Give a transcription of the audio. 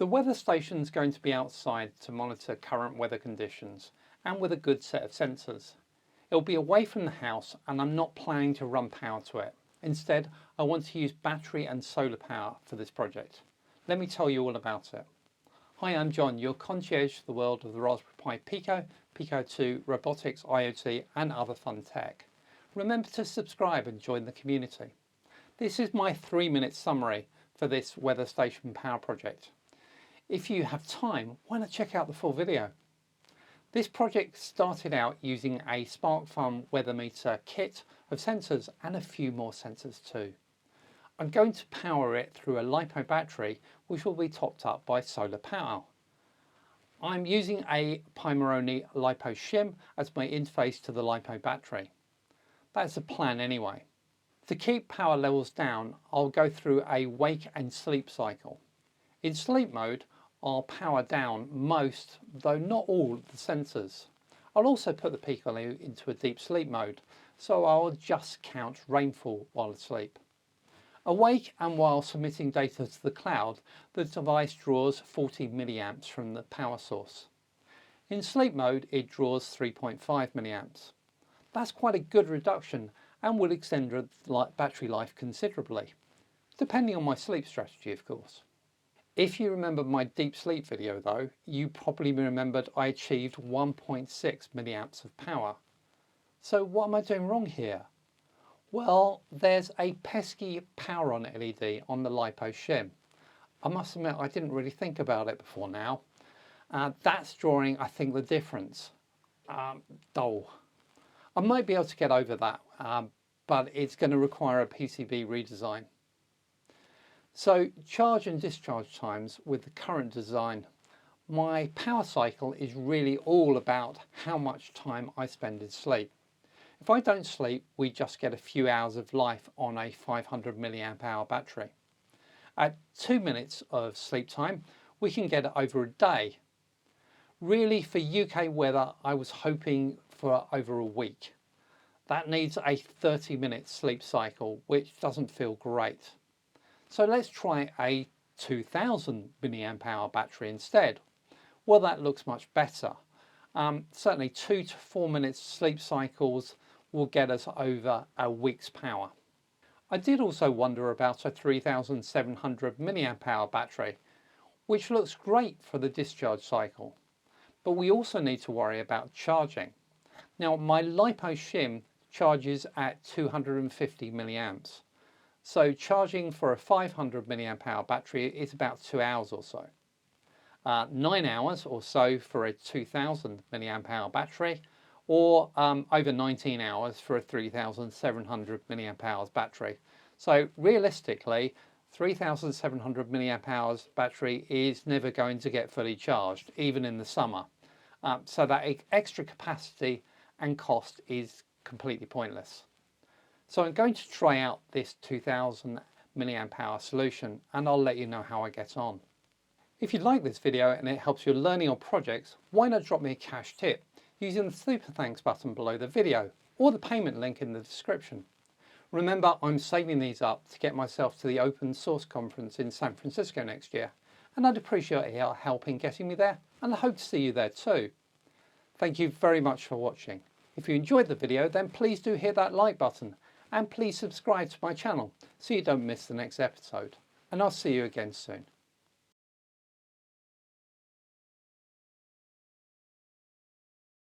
The weather station is going to be outside to monitor current weather conditions and with a good set of sensors. It will be away from the house and I'm not planning to run power to it. Instead, I want to use battery and solar power for this project. Let me tell you all about it. Hi, I'm John, your concierge to the world of the Raspberry Pi Pico, Pico 2, robotics, IoT and other fun tech. Remember to subscribe and join the community. This is my 3-minute summary for this weather station power project. If you have time, why not check out the full video? This project started out using a SparkFun weather meter kit of sensors and a few more sensors too. I'm going to power it through a LiPo battery which will be topped up by solar power. I'm using a Pimeroni LiPo shim as my interface to the LiPo battery. That's the plan anyway. To keep power levels down, I'll go through a wake and sleep cycle. In sleep mode, I'll power down most, though not all, of the sensors. I'll also put the Pico into a deep sleep mode, so I'll just count rainfall while asleep. Awake and while submitting data to the cloud, the device draws 40 milliamps from the power source. In sleep mode, it draws 3.5 milliamps. That's quite a good reduction and will extend the battery life considerably, depending on my sleep strategy, of course. If you remember my deep sleep video though, you probably remembered I achieved 1.6 milliamps of power. So what am I doing wrong here? Well, there's a pesky power on LED on the LiPo shim. I must admit I didn't really think about it before now. That's drawing, I think, the difference. Dull. I might be able to get over that, but it's going to require a PCB redesign. So charge and discharge times with the current design. My power cycle is really all about how much time I spend in sleep. If I don't sleep, we just get a few hours of life on a 500 milliamp hour battery. At 2 minutes of sleep time, we can get it over a day. Really, for UK weather, I was hoping for over a week. That needs a 30-minute sleep cycle, which doesn't feel great. So let's try a 2000 milliamp hour battery instead. Well, that looks much better. Certainly 2 to 4 minutes sleep cycles will get us over a week's power. I did also wonder about a 3700 milliamp hour battery, which looks great for the discharge cycle. But we also need to worry about charging. Now, my LiPo shim charges at 250 milliamps. So charging for a 500 milliamp hour battery is about 2 hours or so. 9 hours or so for a 2000 milliamp hour battery, or over 19 hours for a 3700 milliamp hours battery. So realistically, 3700 milliamp hours battery is never going to get fully charged, even in the summer. So that extra capacity and cost is completely pointless. So I'm going to try out this 2000 milliamp hour solution and I'll let you know how I get on. If you like this video and it helps your learning or projects, why not drop me a cash tip using the super thanks button below the video or the payment link in the description. Remember, I'm saving these up to get myself to the open source conference in San Francisco next year, and I'd appreciate your help in getting me there, and I hope to see you there too. Thank you very much for watching. If you enjoyed the video, then please do hit that like button. And please subscribe to my channel so you don't miss the next episode. And I'll see you again soon.